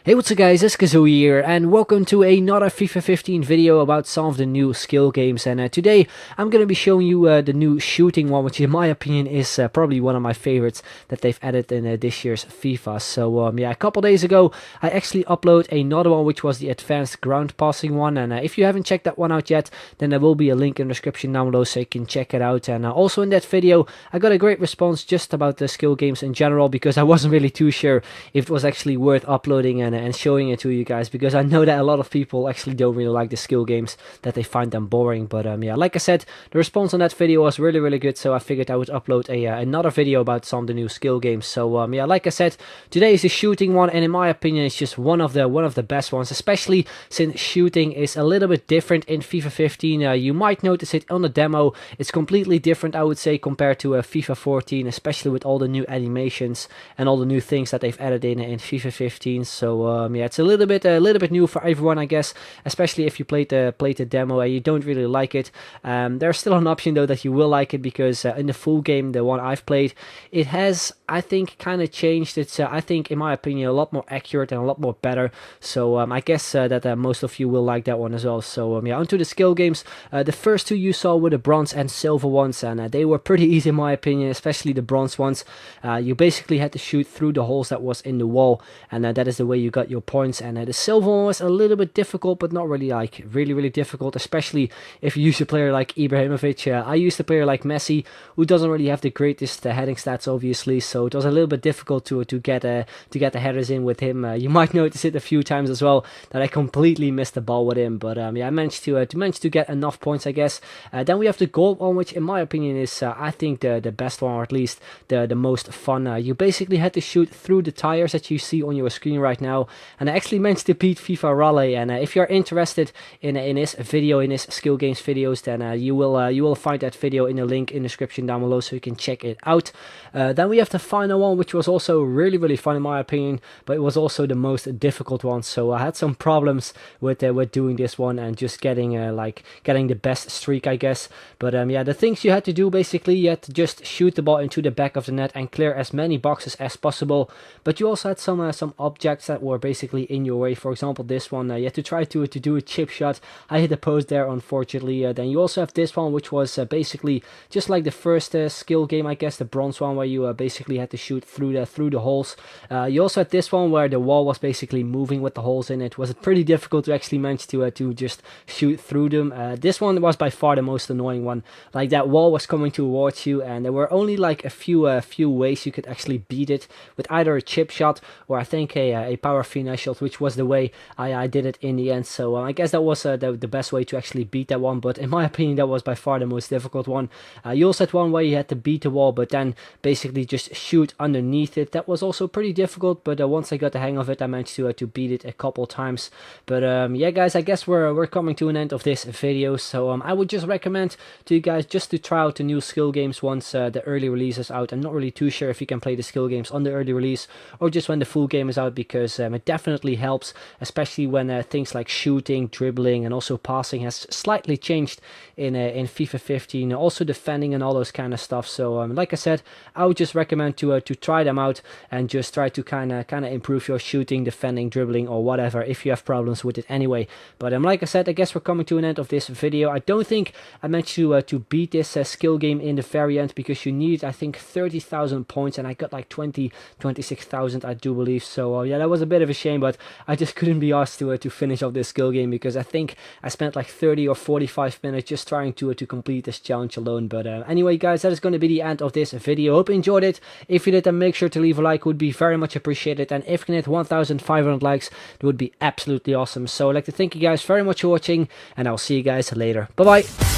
Hey, what's up guys, it's Kazoo here, and welcome to another FIFA 15 video about some of the new skill games. And today I'm going to be showing you the new shooting one, which in my opinion is probably one of my favorites that they've added in this year's FIFA. So yeah, a couple days ago I actually uploaded another one, which was the advanced ground passing one. And if you haven't checked that one out yet, then there will be a link in the description down below so you can check it out. And also in that video I got a great response just about the skill games in general, because I wasn't really too sure if it was actually worth uploading and showing it to you guys, because I know that a lot of people actually don't really like the skill games, that they find them boring. But yeah, like I said, the response on that video was really good, so I figured I would upload another video about some of the new skill games. So yeah, like I said, today is a shooting one, and in my opinion it's just one of the best ones, especially since shooting is a little bit different in FIFA 15. You might notice it on the demo. It's completely different, I would say, compared to FIFA 14, especially with all the new animations and all the new things that they've added in FIFA 15. So yeah, it's a little bit new for everyone, I guess, especially if you played the demo and you don't really like it. There's still an option though that you will like it, because in the full game, the one I've played, it has, I think, kind of changed. It's I think, in my opinion, a lot more accurate and a lot more better. So I guess that most of you will like that one as well. So yeah, onto the skill games. The first two you saw were the bronze and silver ones, and they were pretty easy in my opinion, especially the bronze ones. You basically had to shoot through the holes that was in the wall, and that is the way you got your points. And the silver one was a little bit difficult, but not really like really difficult, especially if you use a player like Ibrahimovic. I used a player like Messi, who doesn't really have the greatest heading stats, obviously, so it was a little bit difficult to get the headers in with him. You might notice it a few times as well that I completely missed the ball with him, but yeah, I managed to get enough points, I guess. Then we have the gold one, which in my opinion is I think the best one, or at least the most fun. You basically had to shoot through the tires that you see on your screen right now, and I actually managed to beat FIFA Raleigh. And if you're interested in this video, in this skill games videos, then you will find that video in the link in the description down below, so you can check it out. Then we have the final one, which was also really fun in my opinion, but it was also the most difficult one. So I had some problems with doing this one and just getting the best streak, I guess. But yeah, the things you had to do, basically, you had to just shoot the ball into the back of the net and clear as many boxes as possible. But you also had some objects that were basically in your way. For example, this one, you had to try to do a chip shot. I hit the post there, unfortunately. Then you also have this one, which was basically just like the first skill game, I guess, the bronze one, where you basically had to shoot through the holes. You also had this one where the wall was basically moving with the holes in it. It was pretty difficult to actually manage to just shoot through them. This one was by far the most annoying one. Like, that wall was coming towards you, and there were only like a few ways you could actually beat it, with either a chip shot or I think a power finesse shot, which was the way I did it in the end. So I guess that was the best way to actually beat that one, but in my opinion that was by far the most difficult one. You also had one where you had to beat the wall but then basically just shoot underneath it. That was also pretty difficult, but once I got the hang of it, I managed to beat it a couple times. But yeah guys, I guess we're coming to an end of this video. So I would just recommend to you guys just to try out the new skill games once the early release is out. I'm not really too sure if you can play the skill games on the early release or just when the full game is out, because it definitely helps, especially when things like shooting, dribbling and also passing has slightly changed in FIFA 15, also defending and all those kind of stuff. So like I said, I would just recommend to try them out and just try to kind of improve your shooting, defending, dribbling or whatever, if you have problems with it anyway. But like I said, I guess we're coming to an end of this video. I don't think I managed to beat this skill game in the very end, because you need, I think, 30,000 points, and I got like 26,000, I do believe. So yeah, that was a bit of a shame, but I just couldn't be asked to finish off this skill game, because I think I spent like 30 or 45 minutes just trying to complete this challenge alone. But anyway guys, that is going to be the end of this video. Hope you enjoyed it. If you did, then make sure to leave a like, would be very much appreciated, and if you can hit 1,500 likes, that would be absolutely awesome. So I'd like to thank you guys very much for watching, and I'll see you guys later. Bye bye.